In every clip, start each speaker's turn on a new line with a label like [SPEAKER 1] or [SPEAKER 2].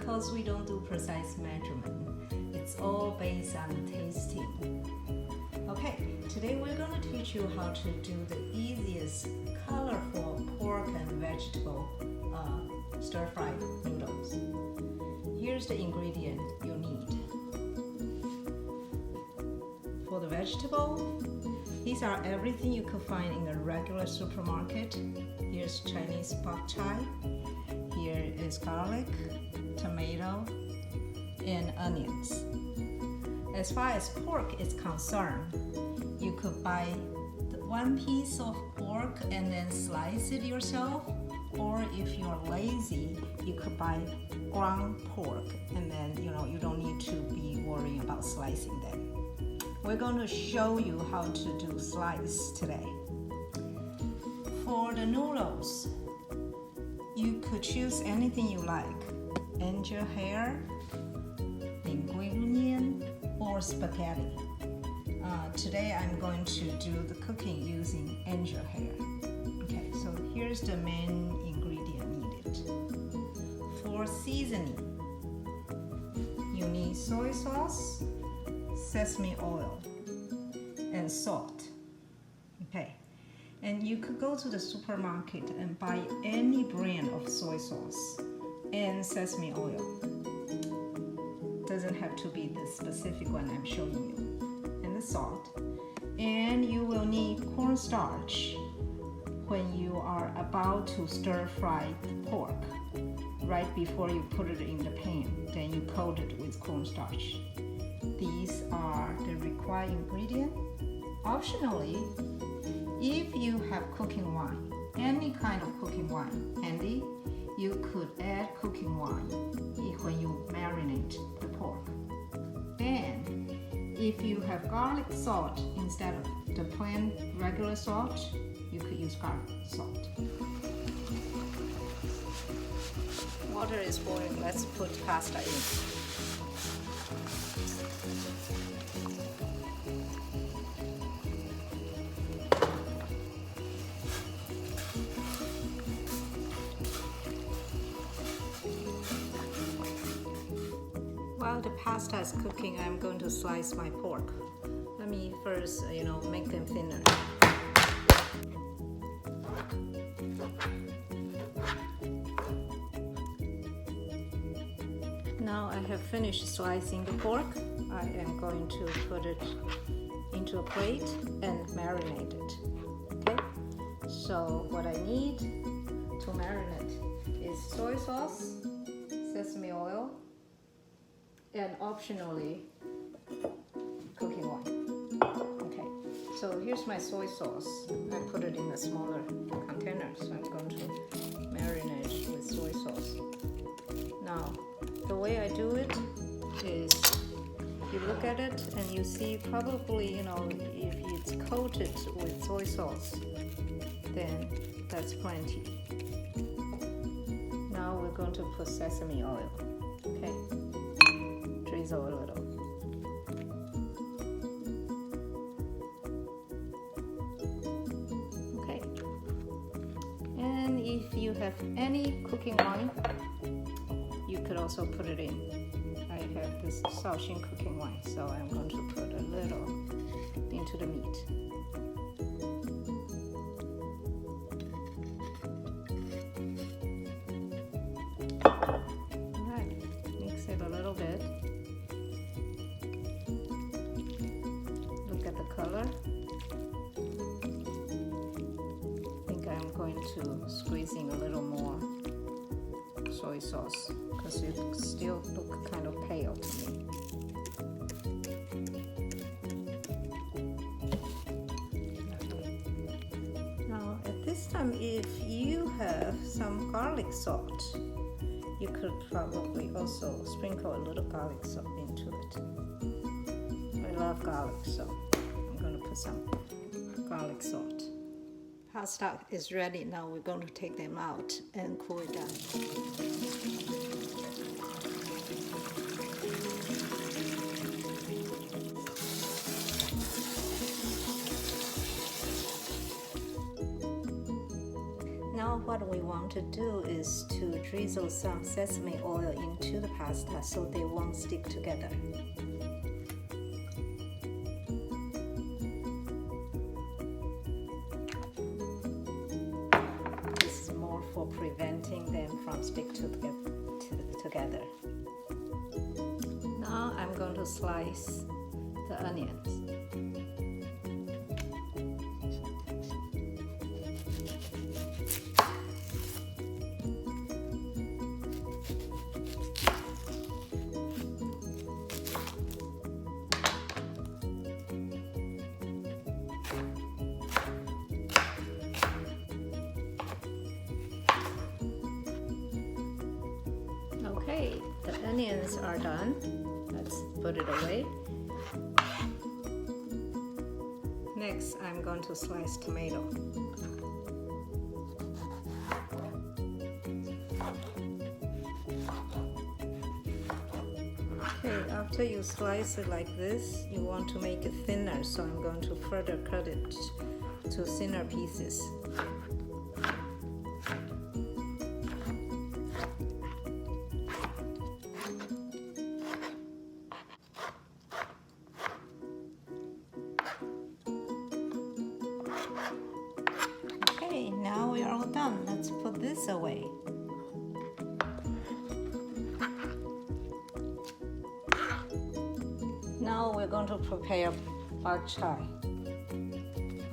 [SPEAKER 1] because we don't do precise measurement. It's all based on tasting. Okay, today we're going to teach you how to do the easiest colorful pork and vegetable stir-fried noodles. Here's the ingredient you need. For the vegetable, these are everything you could find in a regular supermarket. Here's Chinese bok choy. Here is garlic, tomato, and onions. As far as pork is concerned, you could buy one piece of pork and then slice it yourself, or if you're lazy, you could buy ground pork and then you don't need to be worrying about slicing them. We're going to show you how to do slice today. For the noodles, you could choose anything you like: angel hair, linguine, or spaghetti. Today I'm going to do the cooking using angel hair. Okay, so here's the main ingredient needed. For seasoning, you need soy sauce, sesame oil, and salt. Okay, and you could go to the supermarket and buy any brand of soy sauce and sesame oil. Doesn't have to be the specific one I'm showing you. And the salt. And you will need cornstarch when you are about to stir fry the pork. Right before you put it in the pan, then you coat it with cornstarch. These are the required ingredients. Optionally, if you have cooking wine, any kind of cooking wine handy, you could add cooking wine when you marinate the pork. And if you have garlic salt instead of the plain regular salt, you could use garlic salt. Water is boiling. Let's put pasta in. While the pasta is cooking, I'm going to slice my pork. Let me first, make them thinner. Now I have finished slicing the pork. I am going to put it into a plate and marinate it. Okay? So what I need to marinate is soy sauce, sesame oil, and optionally cooking wine. Okay, so here's my soy sauce. I put it in a smaller container, so I'm going to marinate with soy sauce. Now, the way I do it is you look at it and you see probably, if it's coated with soy sauce, then that's plenty. Now we're going to put sesame oil. Okay. Drizzle a little. Okay. And if you have any cooking wine, you could also put it in. I have this Wei-Ching cooking wine, so I'm going to put a little into the meat. Color. I think I'm going to squeeze in a little more soy sauce because it still looks kind of pale to me. Now at this time, if you have some garlic salt, you could probably also sprinkle a little garlic salt into it. I love garlic, so I'm going to put some garlic salt. Pasta is ready. Now we're going to take them out and cool it down. Now what we want to do is to drizzle some sesame oil into the pasta so they won't stick together. This is more for preventing them from sticking together. Now I'm going to slice the onions. Okay, the onions are done. Let's put it away. Next, I'm going to slice tomato. Okay, after you slice it like this, you want to make it thinner, so I'm going to further cut it to thinner pieces. Okay, now we are all done. Let's put this away. Now we're going to prepare bok choy.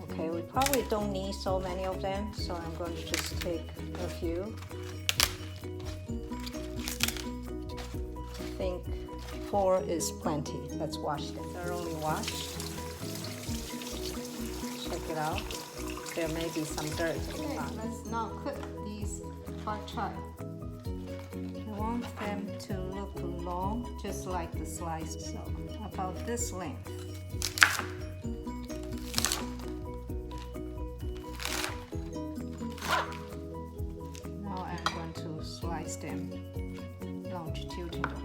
[SPEAKER 1] Okay, we probably don't need so many of them, so I'm going to just take a few. I think 4 is plenty. Let's wash them. Thoroughly washed. Check it out. There may be some dirt. Okay, let's now cook these bok choy. I want them to look long, just like the slice, so about this length. Now I'm going to slice them longitudinally.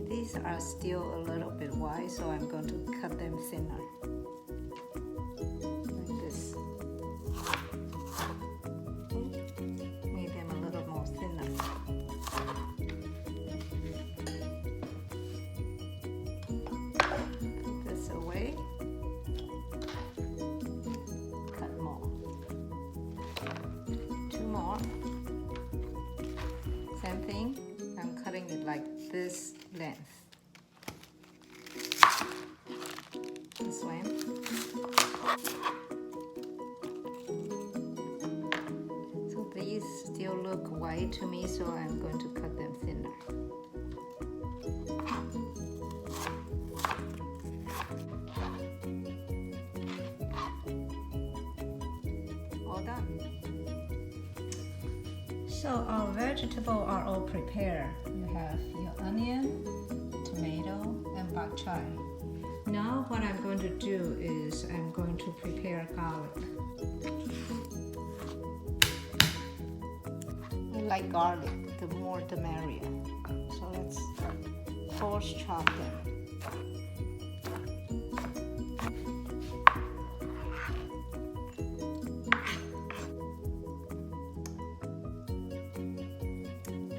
[SPEAKER 1] These are still a little bit wide, so I'm going to cut them thinner. Like this. Okay. Make them a little more thinner. Put this away. Cut more. 2 more. Same thing. I'm cutting it like this length. This length. So these still look white to me, so I'm going to cut them thinner. All done. So our vegetables are all prepared. You have your onion, tomato, and bok choy. Now what I'm going to do is I'm going to prepare garlic. I like garlic, the more the merrier. So let's coarse chop them.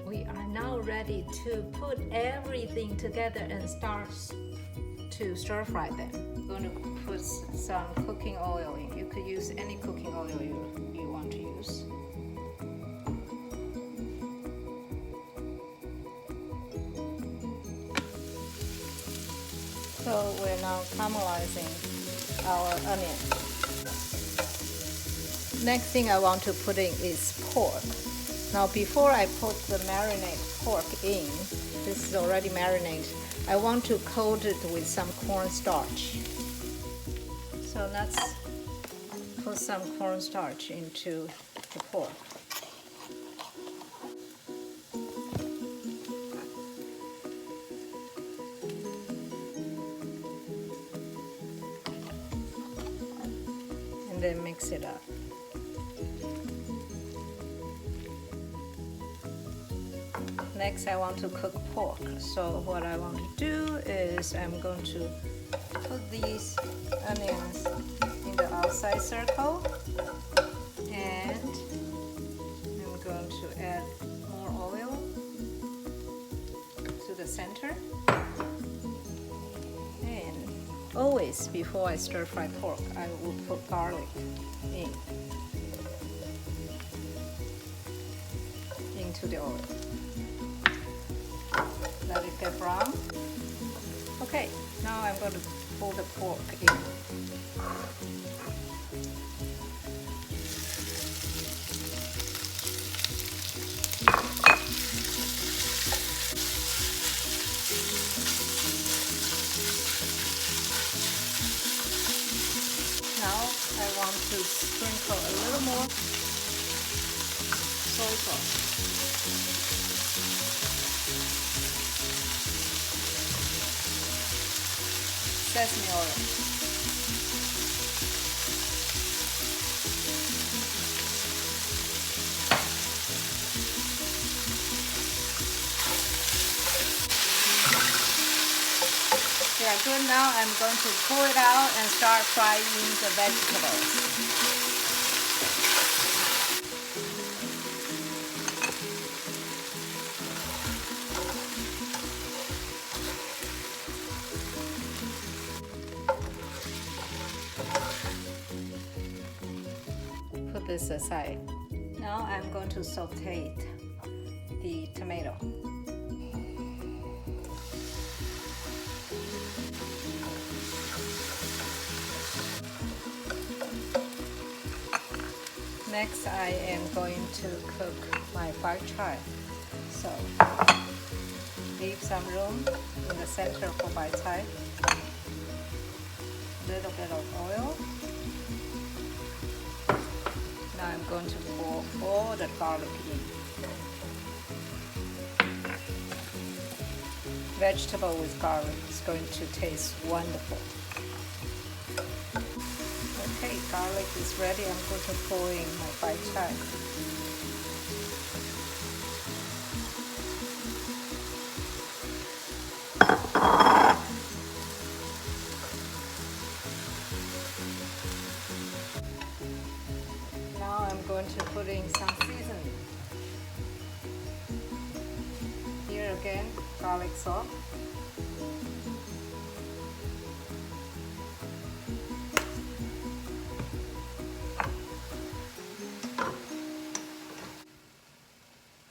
[SPEAKER 1] We are now ready to put everything together and start to stir fry them. I'm going to put some cooking oil in. You could use any cooking oil you want to use. So we're now caramelizing our onion. Next thing I want to put in is pork. Now before I put the marinated pork in, this is already marinated, I want to coat it with some cornstarch. So let's put some cornstarch into the pork. And then mix it up. Next, I want to cook pork. So what I want to do is I'm going to put these onions in the outside circle, and I'm going to add more oil to the center. And always before I stir fry pork, I will put garlic into the oil. Let it get brown. Okay, now I'm going to pull the pork in. Now I want to sprinkle a little more soy sauce. Sesame oil. Yeah, good. Now I'm going to pull it out and start frying the vegetables. Put this aside. Now I'm going to saute the tomato. Next, I am going to cook my bok choy. So, leave some room in the center for bok choy. Little bit of oil. Now I'm going to pour all the garlic in. Vegetable with garlic is going to taste wonderful. Okay, garlic is ready. I'm going to pour in my bok choy. Now I'm going to put in some seasoning. Here again, garlic salt.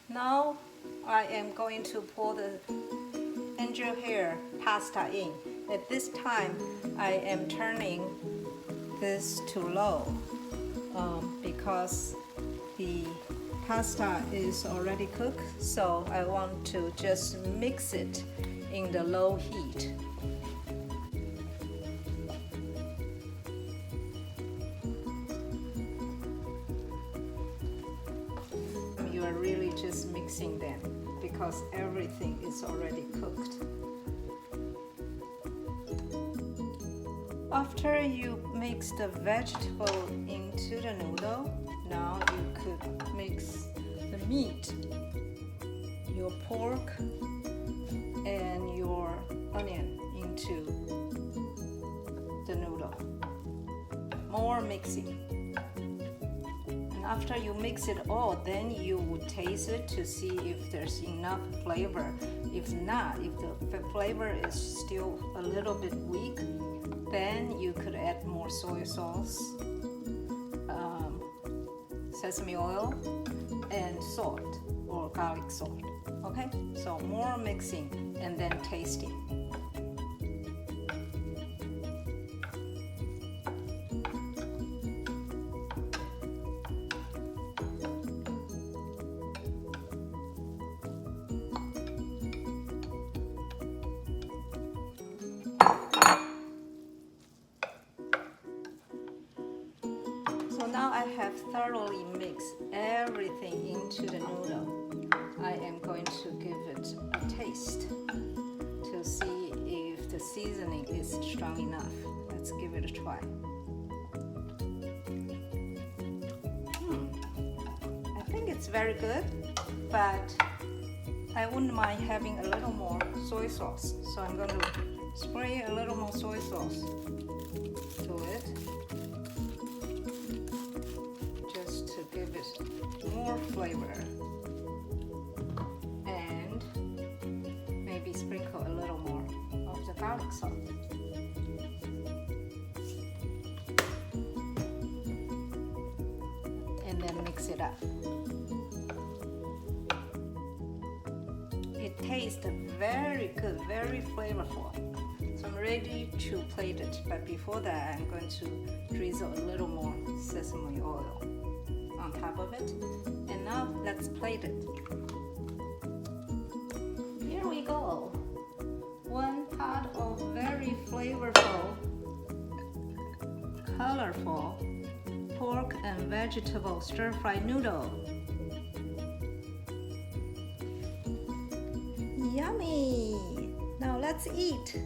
[SPEAKER 1] Now I am going to pour the angel hair pasta in. At this time, I am turning this to low because the pasta is already cooked, so I want to just mix it in the low heat. You are really just mixing them because everything is already cooked. After you mix the vegetable into the noodle, now you could mix the meat, your pork, and your onion into the noodle. More mixing. After you mix it all, then you would taste it to see if there's enough flavor. If not, if the flavor is still a little bit weak, then you could add more soy sauce, sesame oil, and salt or garlic salt. Okay, so more mixing and then tasting. So now I have thoroughly mixed everything into the noodle. I am going to give it a taste to see if the seasoning is strong enough. Let's give it a try. I think it's very good, but I wouldn't mind having a little more soy sauce. So I'm going to spray a little more soy sauce to it. Just to give it more flavor. And maybe sprinkle a little more of the garlic salt. And then mix it up. It tastes very good, very flavorful. So I'm ready to plate it, but before that I'm going to drizzle a little more sesame oil on top of it. And now let's plate it. Here we go. One pot of very flavorful, colorful pork and vegetable stir-fried noodle. Yummy! Now let's eat.